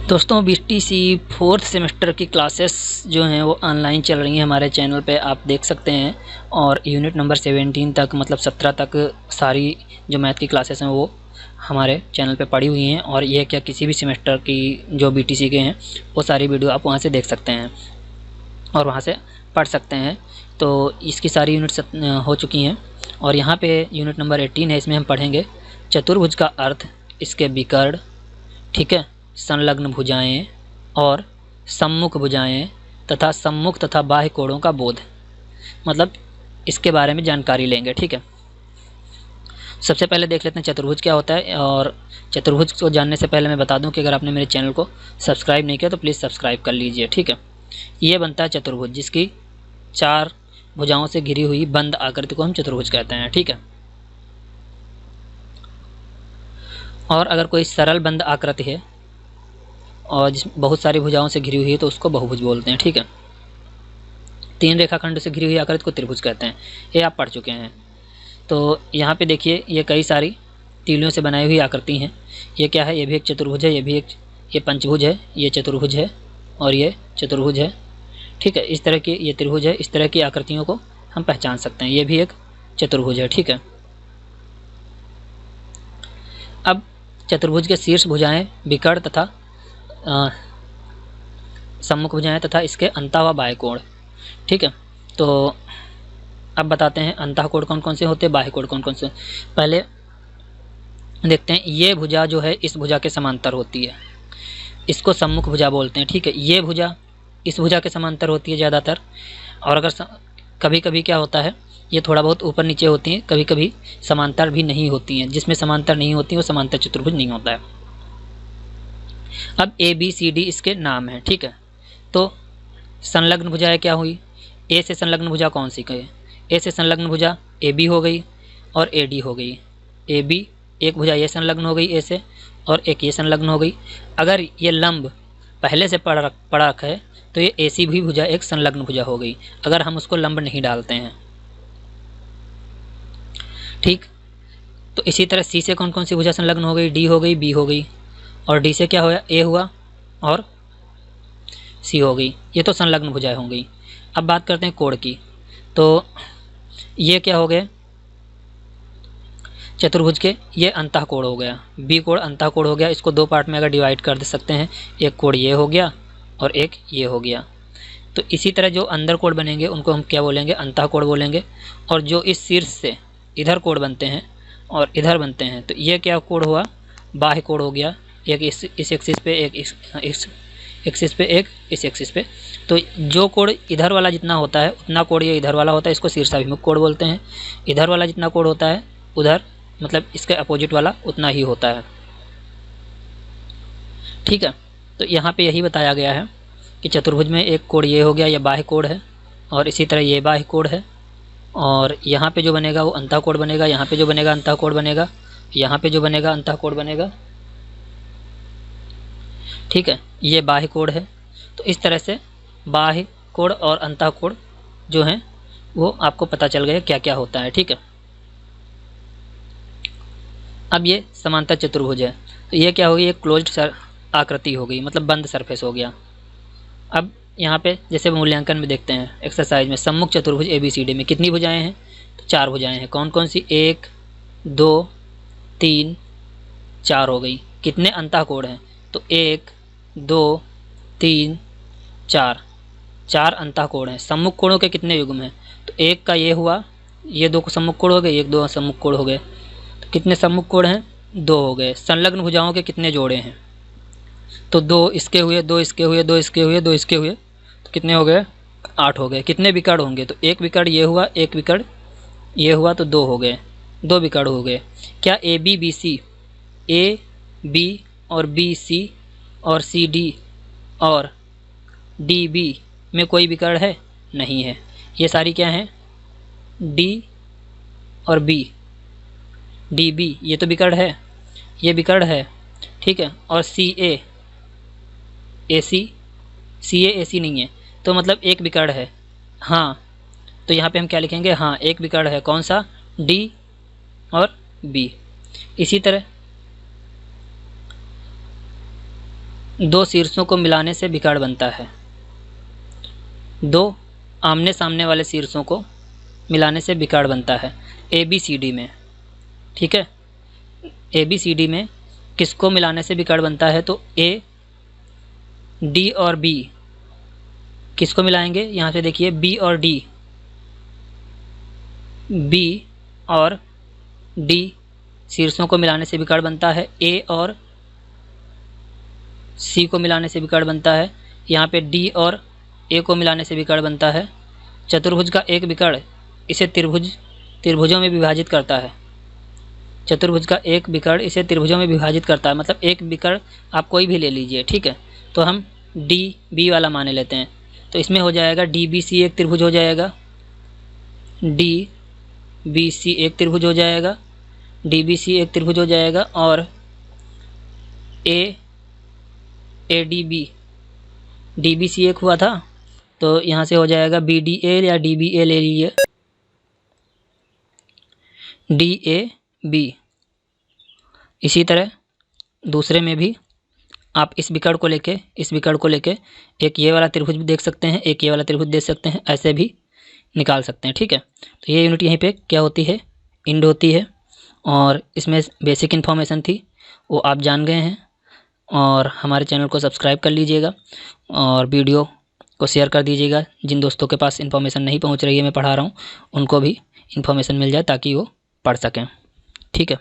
दोस्तों BTC fourth semester की classes जो हैं वो ऑनलाइन चल रही हैं हमारे चैनल पे, आप देख सकते हैं। और यूनिट नंबर 17 तक मतलब 17 तक सारी जो मैथ की क्लासेस हैं वो हमारे चैनल पे पड़ी हुई हैं। और ये क्या किसी भी सेमेस्टर की जो बीटीसी के हैं वो सारी वीडियो आप वहाँ से देख सकते हैं और वहाँ से पढ़ सकते हैं। तो इसकी सारी यूनिट्स हो चुकी हैं और यहाँ पे यूनिट नंबर 18 है, इसमें हम पढ़ेंगे चतुर्भुज का अर्थ, इसके विकर्ण, ठीक है, संलग्न भुजाएं और सम्मुख भुजाएं तथा सम्मुख तथा बाह्य कोणों का बोध, मतलब इसके बारे में जानकारी लेंगे। ठीक है, सबसे पहले देख लेते हैं चतुर्भुज क्या होता है। और चतुर्भुज को जानने से पहले मैं बता दूं कि अगर आपने मेरे चैनल को सब्सक्राइब नहीं किया तो प्लीज़ सब्सक्राइब कर लीजिए। ठीक है, ये बनता है चतुर्भुज, जिसकी 4 भुजाओं से घिरी हुई बंद आकृति को हम चतुर्भुज कहते हैं। ठीक है, और अगर कोई सरल बंद आकृति है और जिस बहुत सारी भुजाओं से घिरी हुई है तो उसको बहुभुज बोलते हैं। ठीक है, 3 रेखाखंड से घिरी हुई आकृति को त्रिभुज कहते हैं, ये आप पढ़ चुके हैं। तो यहाँ पे देखिए ये कई सारी तीलियों से बनाई हुई आकृति हैं। ये क्या है, ये भी एक चतुर्भुज है, ये पंचभुज है, ये चतुर्भुज है और ये चतुर्भुज है। ठीक है, इस तरह की ये त्रिभुज है, इस तरह की आकृतियों को हम पहचान सकते हैं, ये भी एक चतुर्भुज है। ठीक है, अब चतुर्भुज के शीर्ष भुजाएं, विकर्ण तथा सम्मुख भुजाएं तथा इसके अंतः व बाह्य कोण। ठीक है, तो अब बताते हैं अंतः कोण कौन कौन से होते हैं, बाह्य कोण कौन कौन से। पहले देखते हैं, ये भुजा जो है इस भुजा के समांतर होती है, इसको सम्मुख भुजा बोलते हैं। ठीक है, ये भुजा इस भुजा के समांतर होती है ज़्यादातर, और अगर कभी कभी क्या होता है ये थोड़ा बहुत ऊपर नीचे होती हैं, कभी कभी समांतर भी नहीं होती हैं। जिसमें समांतर नहीं होती वो समांतर चतुर्भुज नहीं होता है। अब ए बी सी डी इसके नाम हैं। ठीक है, तो संलग्न भुजाएं क्या हुई, ए से संलग्न भुजा कौन सी कहे, ए से संलग्न भुजा ए बी हो गई और ए डी हो गई। ए बी एक भुजा ये संलग्न हो गई ए से और एक ये संलग्न हो गई। अगर ये लंब पहले से पड़ा रखा है तो ये ए सी भी भुजा एक संलग्न भुजा हो गई, अगर हम उसको लंब नहीं डालते हैं। ठीक, तो इसी तरह सी से कौन कौन सी भुजा संलग्न हो गई, डी हो गई, बी हो गई, और डी से क्या हुआ, ए हुआ और सी हो गई। ये तो संलग्न भुजाएं हो गई। अब बात करते हैं कोण की, तो ये क्या हो गए चतुर्भुज के, ये अंतः कोण हो गया, बी कोण अंतः कोण हो गया। इसको 2 पार्ट में अगर डिवाइड कर दे सकते हैं, एक कोण ये हो गया और एक ये हो गया। तो इसी तरह जो अंदर कोण बनेंगे उनको हम क्या बोलेंगे, अंतः कोण बोलेंगे। और जो इस शीर्ष से इधर कोण बनते हैं और इधर बनते हैं, तो ये क्या कोण हुआ, बाह्य कोण हो गया। एक इस एक्सिस पे, एक इस एक्सिस पे, एक इस एक्सिस पे। तो जो कोण इधर वाला जितना होता है उतना कोण ये इधर वाला होता है, इसको शीर्षाभिमुख कोण बोलते हैं। इधर वाला जितना कोण होता है उधर मतलब इसके अपोजिट वाला उतना ही होता है। ठीक है, तो यहाँ पे यही बताया गया है कि चतुर्भुज में एक कोण ये हो गया, ये बाह्य कोण है, और इसी तरह ये बाह्य कोण है, और यहाँ पे जो बनेगा वो अंतः कोण बनेगा, यहाँ पे जो बनेगा अंतः कोण बनेगा, यहाँ पे जो बनेगा अंतः कोण बनेगा। ठीक है, ये बाह्य कोण है। तो इस तरह से बाह्य कोण और अंतः कोण जो हैं वो आपको पता चल गया क्या क्या होता है। ठीक है, अब ये समांतर चतुर्भुज है, तो ये क्या होगी, एक क्लोज्ड आकृति हो गई, मतलब बंद सरफेस हो गया। अब यहाँ पे जैसे मूल्यांकन में देखते हैं एक्सरसाइज में, सम्मुख चतुर्भुज ए बी सी डी में कितनी भुजाएं हैं, तो 4 भुजाएं हैं। कौन कौन सी, 1 2 3 4 हो गई। कितने अंतः कोण हैं, तो 1 2 3 4, 4 अंतः कोण हैं। सम्मुख कोणों के कितने युग्म हैं, तो 1 का ये हुआ, ये 2 सम्मुख कोण हो गए, 1 2 सम्मुख कोण हो गए। तो कितने सम्मुख कोण हैं, 2 हो गए। संलग्न भुजाओं के कितने जोड़े हैं, तो 2 इसके हुए, 2 इसके हुए, 2 इसके हुए, 2 इसके हुए, तो कितने हो गए, 8 हो गए। कितने विकर्ण होंगे, तो एक विकर्ण ये हुआ, एक विकर्ण ये हुआ, तो 2 हो गए, 2 विकर्ण हो गए। क्या A B B C, A B और बी सी और सी डी और डी बी में कोई विकर्ण है, नहीं है। ये सारी क्या हैं, डी और बी, डी बी ये तो विकर्ण है, ये विकर्ण है। ठीक है, और सी ए ए सी नहीं है, तो मतलब एक विकर्ण है। हाँ, तो यहाँ पे हम क्या लिखेंगे, हाँ एक विकर्ण है, कौन सा, डी और बी। इसी तरह दो शीर्षों को मिलाने से विकर्ण बनता है। दो आमने सामने वाले शीर्षों को मिलाने से विकर्ण बनता है ABCD में। ठीक है, ABCD में किसको मिलाने से विकर्ण बनता है? तो A, D और B किसको मिलाएंगे? यहाँ से देखिए B और D, B और D शीर्षों को मिलाने से विकर्ण बनता है। A और C को मिलाने से विकर्ण बनता है। यहाँ पे D और A को मिलाने से विकर्ण बनता है। चतुर्भुज का एक विकर्ण इसे त्रिभुजों में विभाजित करता है। चतुर्भुज का एक विकर्ण इसे त्रिभुजों में विभाजित करता है, मतलब एक विकर्ण आप कोई भी ले लीजिए। ठीक है, तो हम DB वाला मान लेते हैं, तो इसमें हो जाएगा DBC एक त्रिभुज हो जाएगा, DBC एक त्रिभुज हो जाएगा, DBC एक त्रिभुज हो जाएगा, और ADB, DBC एक हुआ था तो यहाँ से हो जाएगा BDA या DBA ले लीजिए, DAB। इसी तरह दूसरे में भी आप इस विकर्ण को लेके एक ये वाला त्रिभुज भी देख सकते हैं, एक ये वाला त्रिभुज देख सकते हैं, ऐसे भी निकाल सकते हैं। ठीक है, तो ये यूनिट यहीं पे क्या होती है? इंड होती है। और इसमें बेसिक इन्फॉर्मेशन थी वो आप जान गए हैं, और हमारे चैनल को सब्सक्राइब कर लीजिएगा और वीडियो को शेयर कर दीजिएगा। जिन दोस्तों के पास इन्फॉर्मेशन नहीं पहुंच रही है मैं पढ़ा रहा हूं, उनको भी इन्फॉर्मेशन मिल जाए ताकि वो पढ़ सकें। ठीक है।